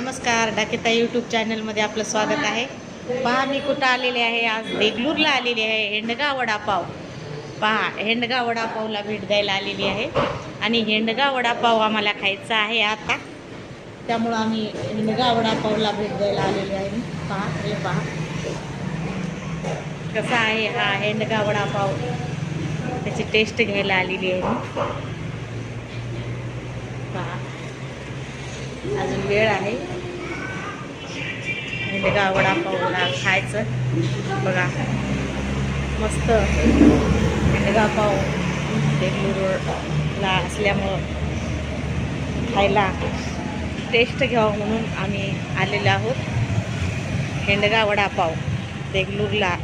नमस्कार, डाकेता यूट्यूब चॅनलमध्ये आपलं स्वागत आहे. पहा मी कुठं आलेले आहे, आज देगलूरला आलेली आहे. हेंडगा वडापाव पहा, हेंडगा वडापावला भेट द्यायला आलेली आहे आणि हेंडगा वडापाव आम्हाला खायचा आहे आता, त्यामुळं आम्ही हेंडगा वडापावला भेट द्यायला आलेली आहे. पहा, हे पहा कसा आहे हा हेंडगा वडापाव, त्याची टेस्ट घ्यायला आलेली आहे मी. पहा, अजून वेळ आहे. हेंडगा वडापावला खायचं बघा, मस्त हेंडगा पाव देगलूरला असल्यामुळं खायला टेस्ट घ्यावं म्हणून आम्ही आलेलो आहोत. हेंडगा वडापाव देगलूरला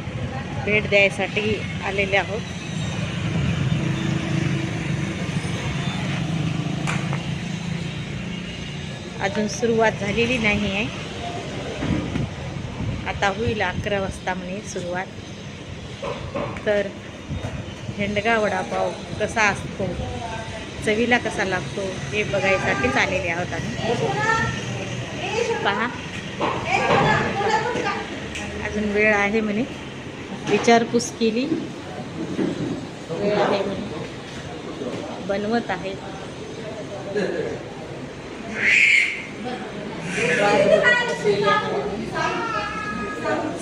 भेट द्यायसाठी आलेले आहोत. अजून सुरुवात झालेली नाही आहे, आता होईल 11 वाजता म्हणे सुरुवात. तर हेंडगा वडापाव कसा असतो, चवीला कसा लागतो हे बघायसाठीच आलेले आहोत आम्ही. पहा, अजून वेळ आहे म्हणे, विचारपूस केली, वेळ आहे म्हणे, बनवत आहे.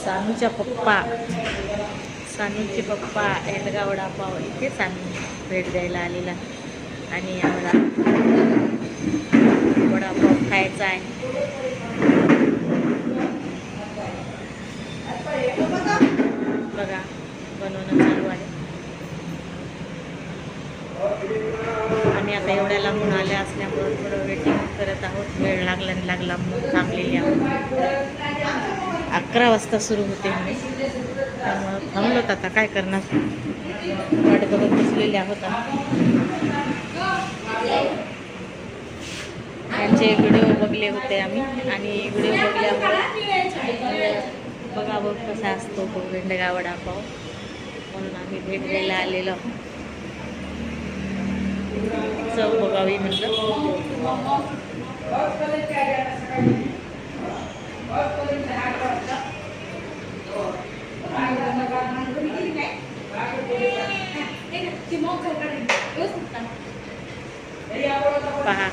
सानूचे पप्पा हेंडगा वडापाव इथेच आम्ही भेट द्यायला आलेला आणि आम्हाला वडापाव खायचा आहे. बघा, बनवणं चालू आहे. आम्ही आता एवढ्या लांबून आले असल्यामुळं थोडं वेटिंग करत आहोत. वेळ लागला म्हणून थांबलेली आहोत. 11 वाजता सुरू होते मी, त्यामुळं थांबलोत. आता काय करणार, वाट बघत बसलेले आहोत. त्यांचे व्हिडिओ बघले होते आम्ही आणि व्हिडिओ बघल्यामुळे बघावं कसा असतो तो हेंडगा वडापाव म्हणून आम्ही भेट द्यायला आलेलो आहोत. चव बघावी म्हटलं. पहा,